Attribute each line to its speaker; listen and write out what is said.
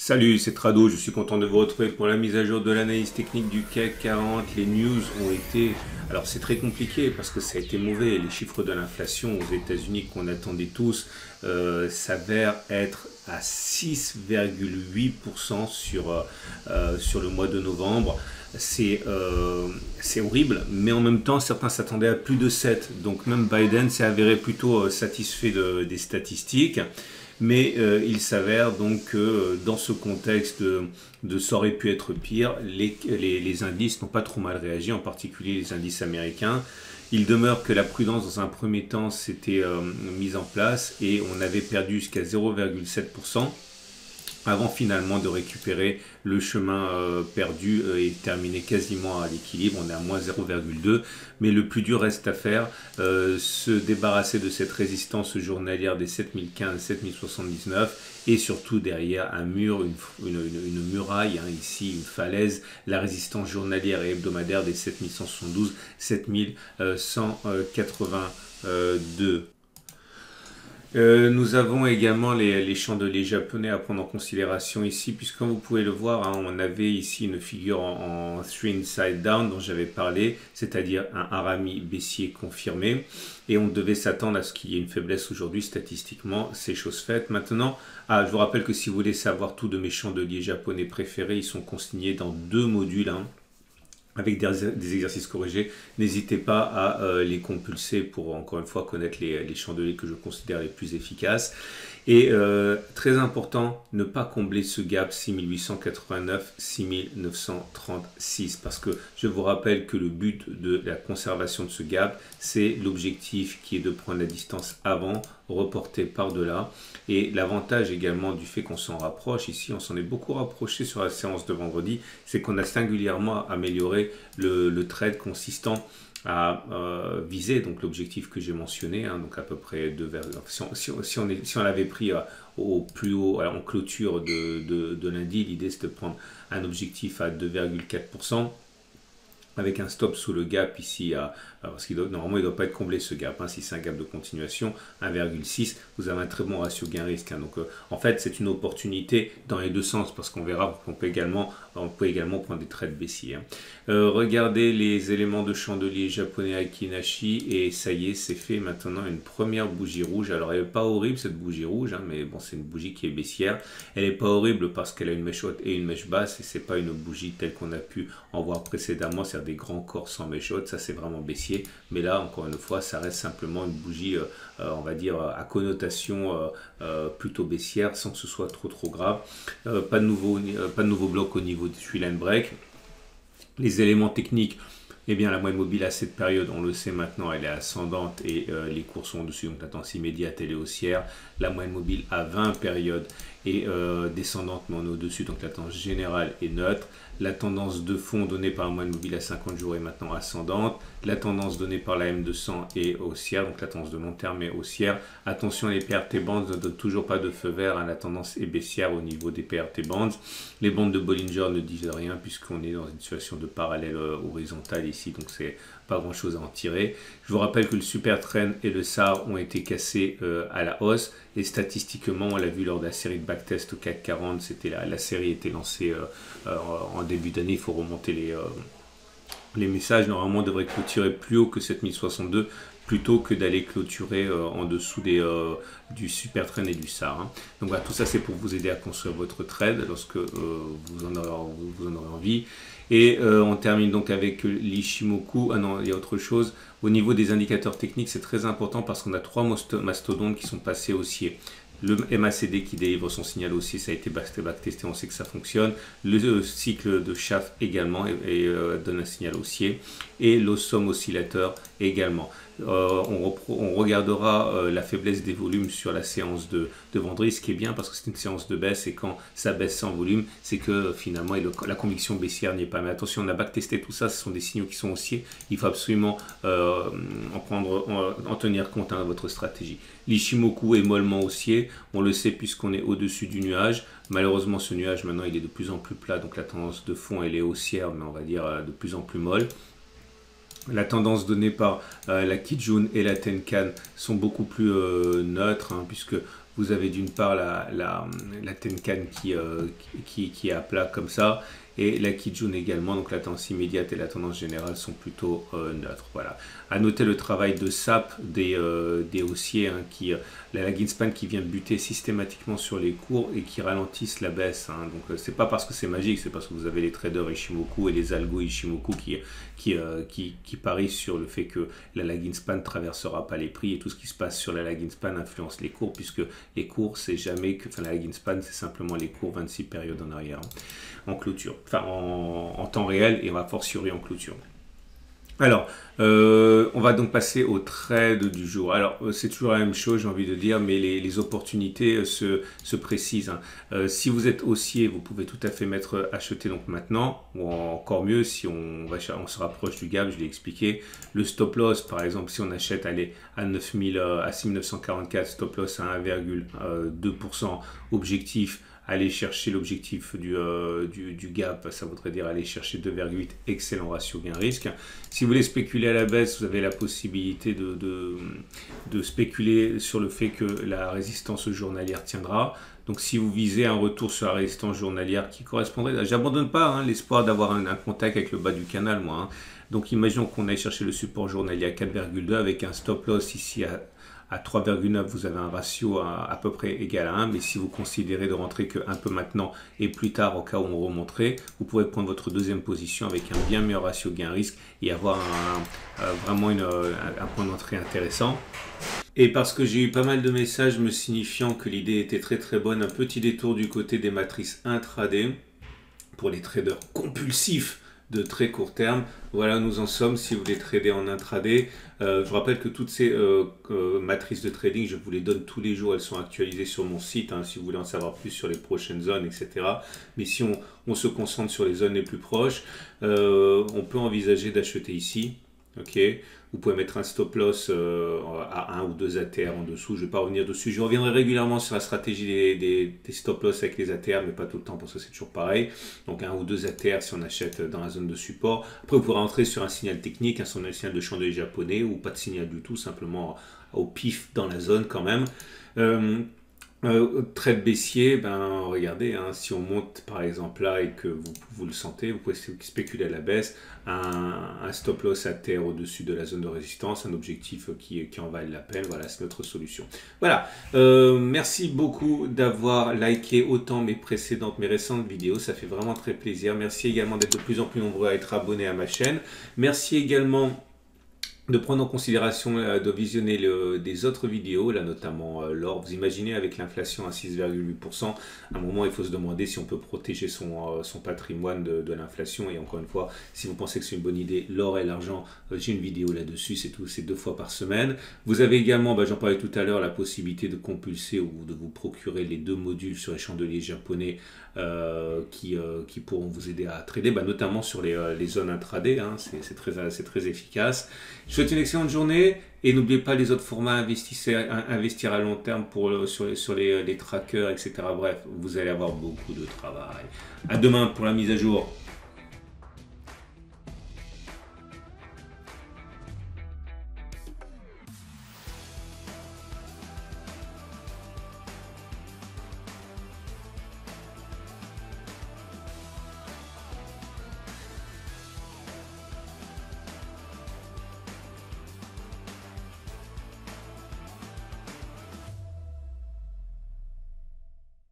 Speaker 1: Salut, c'est Trado, je suis content de vous retrouver pour la mise à jour de l'analyse technique du CAC 40. Les news ont été... Alors c'est très compliqué parce que ça a été mauvais. Les chiffres de l'inflation aux États-Unis qu'on attendait tous s'avèrent être à 6,8% sur le mois de novembre. C'est horrible, mais en même temps, certains s'attendaient à plus de 7. Donc même Biden s'est avéré plutôt satisfait des statistiques. Mais il s'avère donc que dans ce contexte de ça aurait pu être pire, les indices n'ont pas trop mal réagi, en particulier les indices américains. Il demeure que la prudence dans un premier temps s'était mise en place et on avait perdu jusqu'à 0,7% avant finalement de récupérer le chemin perdu et terminer quasiment à l'équilibre. On est à moins 0,2, mais le plus dur reste à faire, se débarrasser de cette résistance journalière des 7015, 7079 et surtout derrière un mur, une muraille, hein, ici une falaise, la résistance journalière et hebdomadaire des 7172, 7182. Nous avons également les chandeliers japonais à prendre en considération ici, puisque comme vous pouvez le voir, hein, on avait ici une figure en three inside down dont j'avais parlé, c'est-à-dire un harami baissier confirmé, et on devait s'attendre à ce qu'il y ait une faiblesse aujourd'hui. Statistiquement, c'est chose faite. Maintenant, je vous rappelle que si vous voulez savoir tout de mes chandeliers japonais préférés, ils sont consignés dans deux modules, hein, avec des exercices corrigés. N'hésitez pas à les compulser pour encore une fois connaître les chandeliers que je considère les plus efficaces. Et très important, ne pas combler ce gap 6889-6936 parce que je vous rappelle que le but de la conservation de ce gap, c'est l'objectif qui est de prendre la distance avant, reporter par-delà. Et l'avantage également du fait qu'on s'en rapproche, ici on s'en est beaucoup rapproché sur la séance de vendredi, c'est qu'on a singulièrement amélioré le trade consistant à viser donc l'objectif que j'ai mentionné, hein, donc à peu près si on l'avait pris au plus haut en clôture de lundi, l'idée c'est de prendre un objectif à 2,4% avec un stop sous le gap ici, parce qu'il normalement il ne doit pas être comblé ce gap, hein, si c'est un gap de continuation, 1,6, vous avez un très bon ratio gain-risque. Hein, donc en fait c'est une opportunité dans les deux sens, parce qu'on verra qu'on peut également prendre des trades baissiers. Hein. Regardez les éléments de chandelier japonais Akinashi, et ça y est, c'est fait maintenant une première bougie rouge. Alors elle n'est pas horrible cette bougie rouge, hein, mais bon, c'est une bougie qui est baissière. Elle n'est pas horrible parce qu'elle a une mèche haute et une mèche basse, et c'est pas une bougie telle qu'on a pu en voir précédemment, c'est-à-dire des grands corps sans mèche haute, ça c'est vraiment baissier. Mais là, encore une fois, ça reste simplement une bougie, on va dire, à connotation plutôt baissière, sans que ce soit trop grave. Pas de nouveau bloc au niveau du tree line break. Les éléments techniques, eh bien, la moyenne mobile à cette période, on le sait maintenant, elle est ascendante et les cours sont au-dessus, donc la tendance immédiate, elle est haussière. La moyenne mobile à 20 périodes est descendante, mais on est au-dessus, donc la tendance générale est neutre. La tendance de fond donnée par la moyenne mobile à 50 jours est maintenant ascendante. La tendance donnée par la M200 est haussière, donc la tendance de long terme est haussière. Attention, les PRT bands ne donnent toujours pas de feu vert, hein, la tendance est baissière au niveau des PRT bands. Les bandes de Bollinger ne disent rien puisqu'on est dans une situation de parallèle horizontale ici, donc c'est pas grand chose à en tirer. Je vous rappelle que le super trend et le SAR ont été cassés à la hausse, et statistiquement on l'a vu lors de la série de backtest au CAC 40, c'était la série était lancée en début d'année. Il faut remonter les messages. Normalement on devrait clôturer plus haut que 7062 plutôt que d'aller clôturer en dessous du super trend et du SAR. Hein. Donc voilà, tout ça c'est pour vous aider à construire votre trade lorsque vous en aurez envie. Et on termine donc avec l'Ishimoku. Ah non, il y a autre chose. Au niveau des indicateurs techniques, c'est très important parce qu'on a trois mastodontes qui sont passés haussiers. Le MACD qui délivre son signal haussier, ça a été backtesté, on sait que ça fonctionne. Le cycle de Schaff également donne un signal haussier. Et l'Ossom oscillateur également. On regardera la faiblesse des volumes sur la séance de vendredi, ce qui est bien parce que c'est une séance de baisse, et quand ça baisse sans volume, c'est que finalement la conviction baissière n'y est pas. Mais attention, on a backtesté tout ça, ce sont des signaux qui sont haussiers, il faut absolument en tenir compte dans votre stratégie. L'Ishimoku est mollement haussier, on le sait puisqu'on est au-dessus du nuage. Malheureusement, ce nuage maintenant il est de plus en plus plat, donc la tendance de fond elle est haussière, mais on va dire de plus en plus molle. La tendance donnée par la Kijun et la Tenkan sont beaucoup plus neutres, hein, puisque vous avez d'une part la Tenkan qui est à plat comme ça, et la Kijun également, donc la tendance immédiate et la tendance générale sont plutôt neutres. Voilà. À noter le travail de sap des haussiers, hein, la lagging span qui vient buter systématiquement sur les cours et qui ralentissent la baisse. Hein. Donc c'est pas parce que c'est magique, c'est parce que vous avez les traders Ishimoku et les algos Ishimoku qui parient sur le fait que la lagging span ne traversera pas les prix, et tout ce qui se passe sur la lagging span influence les cours, puisque les cours c'est jamais que, enfin la lagging span c'est simplement les cours 26 périodes en arrière, hein, en clôture, enfin en temps réel et a fortiori en clôture. Alors, on va donc passer au trade du jour. Alors, c'est toujours la même chose, j'ai envie de dire, mais les opportunités se précisent. Hein. Si vous êtes haussier, vous pouvez tout à fait mettre acheter donc maintenant, ou encore mieux si on se rapproche du gap, je l'ai expliqué. Le stop loss, par exemple, si on achète à 6944, stop loss à 1,2%, objectif, aller chercher l'objectif du gap, ça voudrait dire aller chercher 2,8, excellent ratio gain-risque. Si vous voulez spéculer à la baisse, vous avez la possibilité de spéculer sur le fait que la résistance journalière tiendra. Donc si vous visez un retour sur la résistance journalière qui correspondrait, j'abandonne pas hein, l'espoir d'avoir un contact avec le bas du canal moi. Hein. Donc imaginons qu'on aille chercher le support journalier à 4,2 avec un stop loss ici à 3,9, vous avez un ratio à peu près égal à 1, mais si vous considérez de rentrer que un peu maintenant et plus tard au cas où on remonterait, vous pouvez prendre votre deuxième position avec un bien meilleur ratio gain-risque et avoir vraiment un point d'entrée intéressant. Et parce que j'ai eu pas mal de messages me signifiant que l'idée était très très bonne, un petit détour du côté des matrices intraday pour les traders compulsifs de très court terme. Voilà, nous en sommes. Si vous voulez trader en intraday, je vous rappelle que toutes ces matrices de trading, je vous les donne tous les jours. Elles sont actualisées sur mon site, hein, si vous voulez en savoir plus sur les prochaines zones, etc. Mais si on se concentre sur les zones les plus proches, on peut envisager d'acheter ici. Ok, vous pouvez mettre un stop loss à 1 ou 2 ATR en dessous. Je ne vais pas revenir dessus. Je reviendrai régulièrement sur la stratégie des stop loss avec les ATR, mais pas tout le temps parce que c'est toujours pareil. Donc 1 ou 2 ATR si on achète dans la zone de support. Après, vous pourrez entrer sur un signal technique, un signal de chandelier japonais ou pas de signal du tout, simplement au pif dans la zone quand même. Trade baissier, ben regardez, hein, si on monte par exemple là et que vous le sentez, vous pouvez spéculer à la baisse, un stop loss à terre au-dessus de la zone de résistance, un objectif qui en valent la peine. Voilà, c'est notre solution. Voilà, merci beaucoup d'avoir liké autant mes récentes vidéos, ça fait vraiment très plaisir. Merci également d'être de plus en plus nombreux à être abonnés à ma chaîne. Merci également de prendre en considération de visionner des autres vidéos, là notamment l'or. Vous imaginez avec l'inflation à 6,8%, à un moment il faut se demander si on peut protéger son patrimoine de l'inflation. Et encore une fois, si vous pensez que c'est une bonne idée, l'or et l'argent, j'ai une vidéo là-dessus, c'est 2 fois par semaine. Vous avez également, j'en parlais tout à l'heure, la possibilité de compulser ou de vous procurer les 2 modules sur les chandeliers japonais qui pourront vous aider à trader, notamment sur les zones intraday, hein, c'est très efficace. Je vous souhaite une excellente journée et n'oubliez pas les autres formats, investir à long terme sur les trackers, etc. Bref, vous allez avoir beaucoup de travail. À demain pour la mise à jour.